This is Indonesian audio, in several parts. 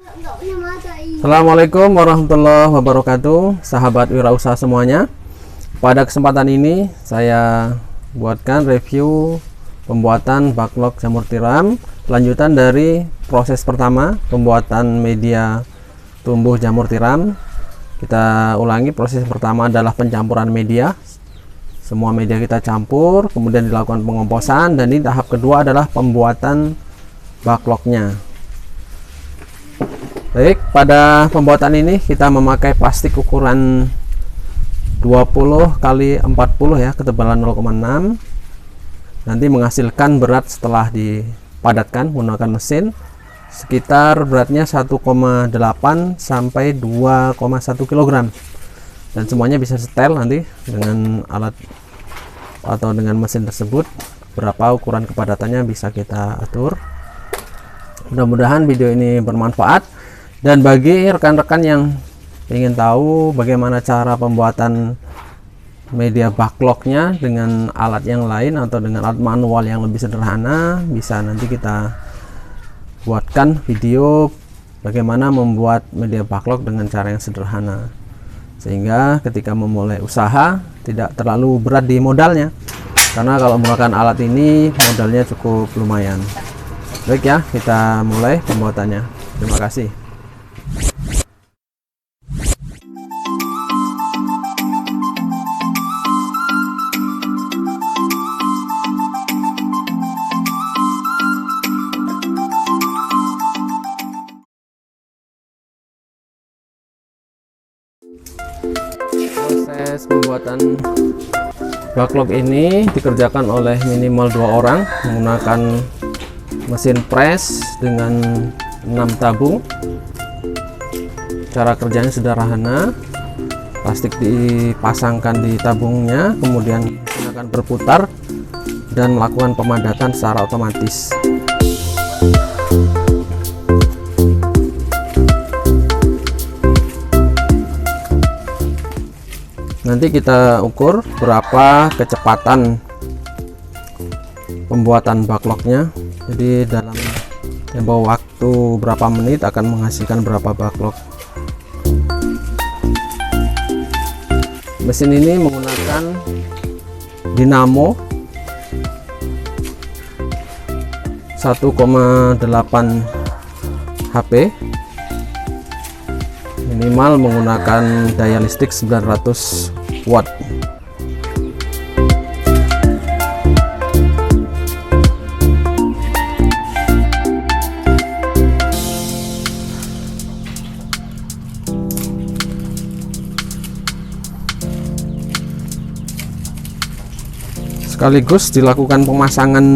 Assalamualaikum warahmatullahi wabarakatuh, sahabat wirausaha semuanya. Pada kesempatan ini saya buatkan review pembuatan backlog jamur tiram, lanjutan dari proses pertama pembuatan media tumbuh jamur tiram. Kita ulangi, proses pertama adalah pencampuran media. Semua media kita campur, kemudian dilakukan pengomposan, dan ini tahap kedua adalah pembuatan backlognya. Baik, pada pembuatan ini kita memakai plastik ukuran 20 x 40 ya, ketebalan 0,6. Nanti menghasilkan berat setelah dipadatkan menggunakan mesin sekitar beratnya 1,8 sampai 2,1 kg. Dan semuanya bisa setel nanti dengan alat atau dengan mesin tersebut. Berapa ukuran kepadatannya bisa kita atur. Mudah-mudahan video ini bermanfaat. Dan bagi rekan-rekan yang ingin tahu bagaimana cara pembuatan media backlognya dengan alat yang lain atau dengan alat manual yang lebih sederhana, bisa nanti kita buatkan video bagaimana membuat media backlog dengan cara yang sederhana, sehingga ketika memulai usaha tidak terlalu berat di modalnya, karena kalau menggunakan alat ini modalnya cukup lumayan. Baik ya, kita mulai pembuatannya. Terima kasih. Proses pembuatan backlog ini dikerjakan oleh minimal 2 orang menggunakan mesin press dengan 6 tabung. Cara kerjanya sederhana, plastik dipasangkan di tabungnya, kemudian akan berputar dan melakukan pemadatan secara otomatis. Nanti kita ukur berapa kecepatan pembuatan backlognya. Jadi dalam tempo waktu berapa menit akan menghasilkan berapa backlog. Mesin ini menggunakan dinamo 1,8 HP, minimal menggunakan daya listrik 900 watt. Sekaligus dilakukan pemasangan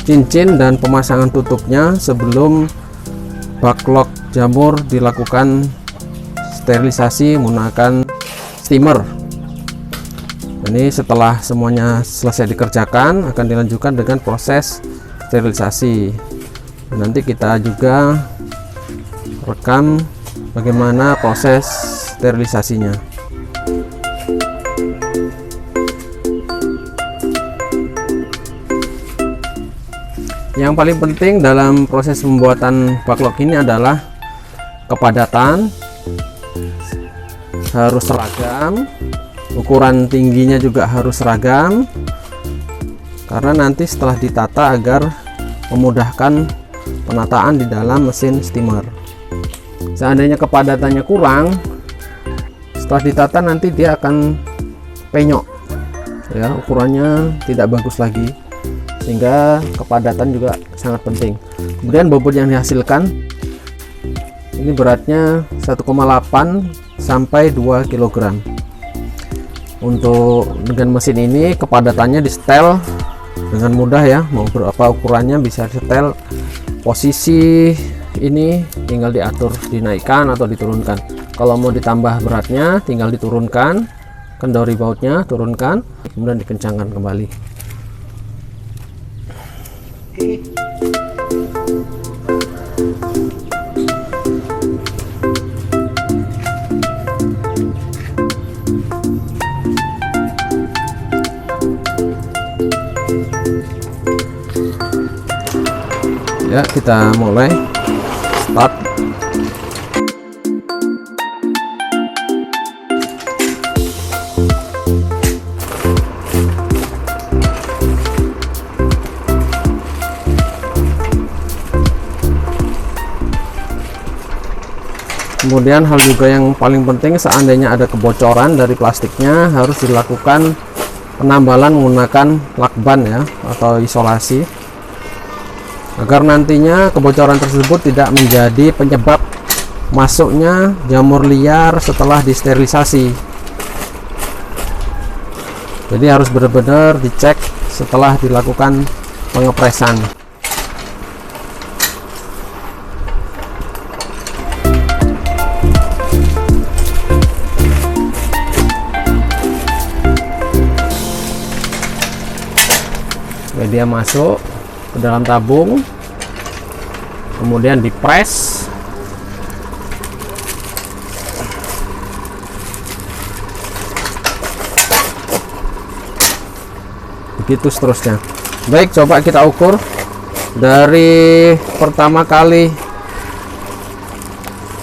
cincin dan pemasangan tutupnya sebelum backlog jamur dilakukan sterilisasi menggunakan steamer. Ini setelah semuanya selesai dikerjakan akan dilanjutkan dengan proses sterilisasi. Nanti kita juga rekam bagaimana proses sterilisasinya. Yang paling penting dalam proses pembuatan backlog ini adalah kepadatan harus seragam, ukuran tingginya juga harus seragam, karena nanti setelah ditata agar memudahkan penataan di dalam mesin steamer. Seandainya kepadatannya kurang, setelah ditata nanti dia akan penyok ya, ukurannya tidak bagus lagi, sehingga kepadatan juga sangat penting. Kemudian bobot yang dihasilkan ini beratnya 1,8 sampai 2 kg. Untuk dengan mesin ini kepadatannya di setel dengan mudah ya, mau berapa ukurannya bisa setel. Posisi ini tinggal diatur, dinaikkan atau diturunkan. Kalau mau ditambah beratnya tinggal diturunkan, kendori bautnya turunkan, kemudian dikencangkan kembali. Ya, kita mulai start. Kemudian hal juga yang paling penting, seandainya ada kebocoran dari plastiknya harus dilakukan penambalan menggunakan lakban ya, atau isolasi, agar nantinya kebocoran tersebut tidak menjadi penyebab masuknya jamur liar setelah disterilisasi. Jadi harus benar-benar dicek setelah dilakukan pengepresan. Media masuk ke dalam tabung, kemudian dipres. Begitu seterusnya. Baik, coba kita ukur dari pertama kali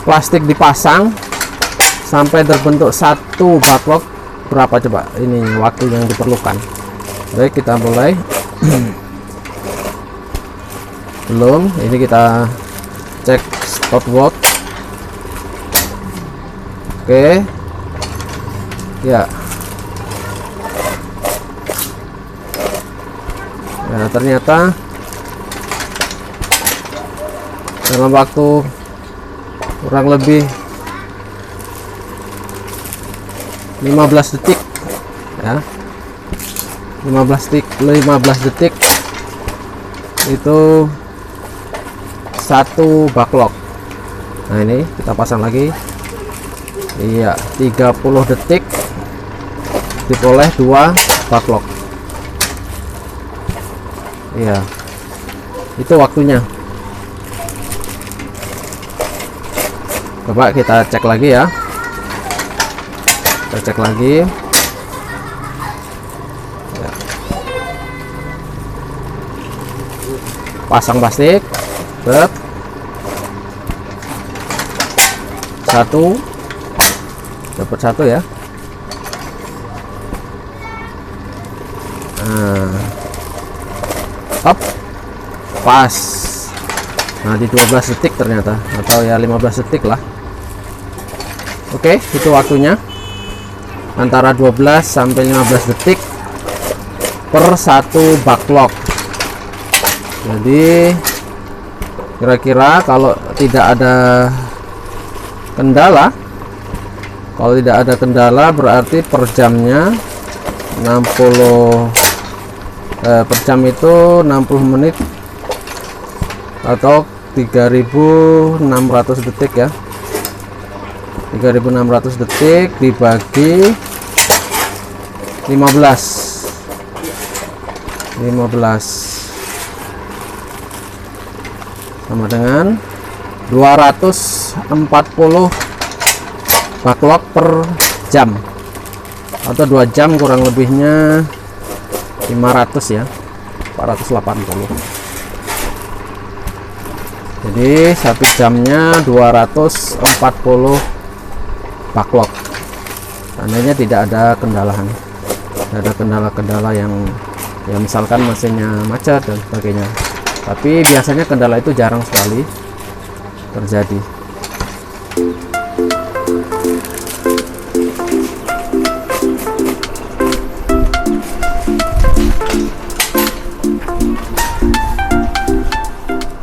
plastik dipasang sampai terbentuk satu backlog, berapa coba ini waktu yang diperlukan. Baik, kita mulai. Belum, ini kita cek stopwatch. Oke ya. Nah, ternyata dalam waktu kurang lebih 15 detik ya, 15 detik itu satu backlog. Nah, ini kita pasang lagi. Iya, 30 detik diperoleh 2 backlog. Iya, itu waktunya. Coba kita cek lagi ya. Kita cek lagi. Ya. Pasang plastik. Satu, dapat satu ya. Nah, up, pas. Nah, di 12 detik ternyata, atau ya 15 detik lah. Oke, itu waktunya antara 12 sampai 15 detik per satu backlog. Jadi kira-kira kalau tidak ada kendala, berarti per jamnya 60 per jam itu 60 menit atau 3600 detik ya. 3600 detik dibagi 15 sama dengan 240 backlog per jam, atau 2 jam kurang lebihnya 500 ya, 480. Jadi 1 jamnya 240 backlog. Seandainya tidak ada kendala yang ya misalkan mesinnya macet dan sebagainya. Tapi biasanya kendala itu jarang sekali terjadi.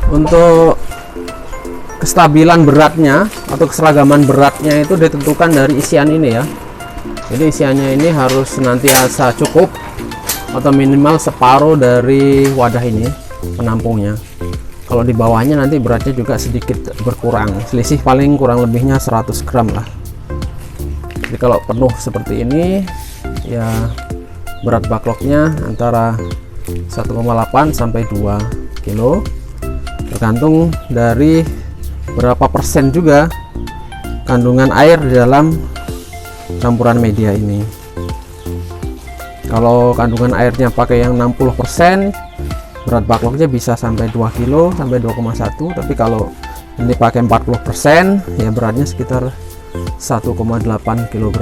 Untuk kestabilan beratnya atau keseragaman beratnya itu ditentukan dari isian ini ya. Jadi isiannya ini harus senantiasa cukup atau minimal separuh dari wadah ini penampungnya. Kalau di bawahnya nanti beratnya juga sedikit berkurang, selisih paling kurang lebihnya 100 gram lah. Jadi kalau penuh seperti ini ya berat backlognya antara 1,8 sampai 2 kilo, tergantung dari berapa persen juga kandungan air di dalam campuran media ini. Kalau kandungan airnya pakai yang 60%, berat backlognya bisa sampai 2 kilo sampai 2,1. Tapi kalau ini pakai 40%, ya beratnya sekitar 1,8 kg.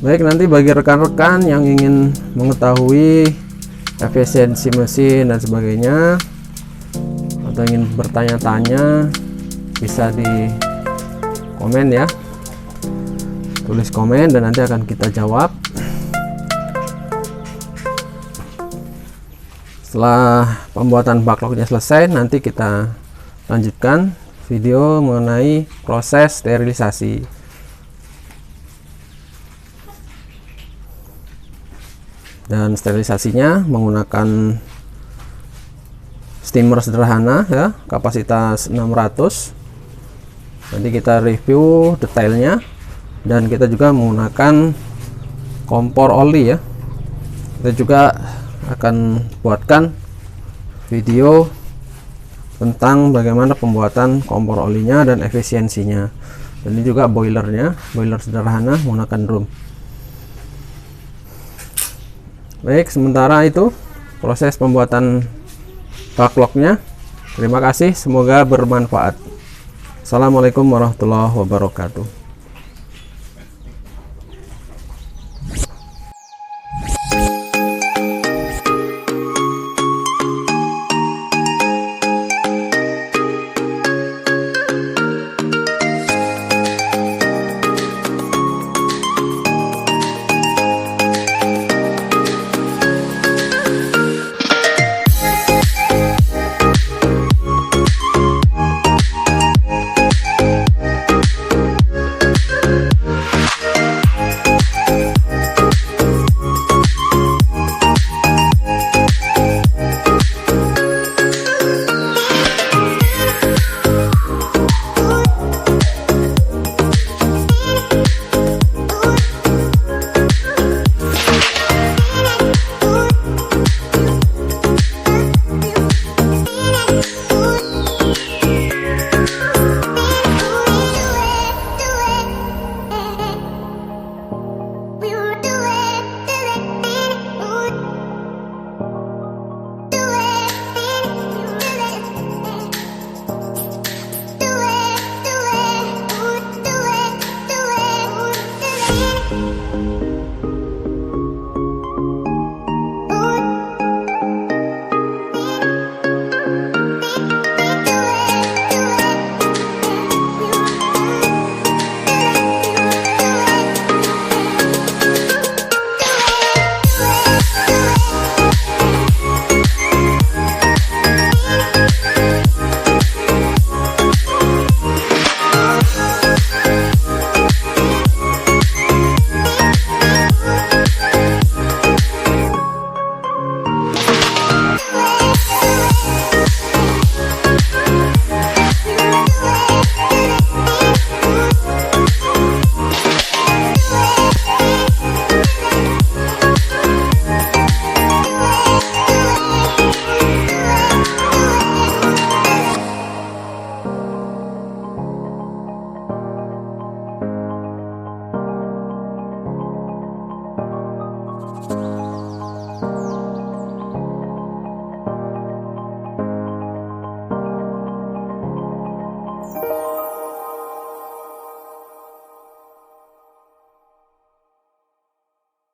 Baik, nanti bagi rekan-rekan yang ingin mengetahui efisiensi mesin dan sebagainya, atau ingin bertanya-tanya, bisa di komen ya, tulis komen dan nanti akan kita jawab. Setelah pembuatan backlognya selesai, nanti kita lanjutkan video mengenai proses sterilisasi. Dan sterilisasinya menggunakan steamer sederhana ya, kapasitas 600. Nanti kita review detailnya, dan kita juga menggunakan kompor oli ya. Kita juga akan buatkan video tentang bagaimana pembuatan kompor olinya dan efisiensinya. Dan ini juga boilernya, boiler sederhana menggunakan drum. Baik, sementara itu proses pembuatan backlognya. Terima kasih, semoga bermanfaat. Assalamualaikum warahmatullahi wabarakatuh.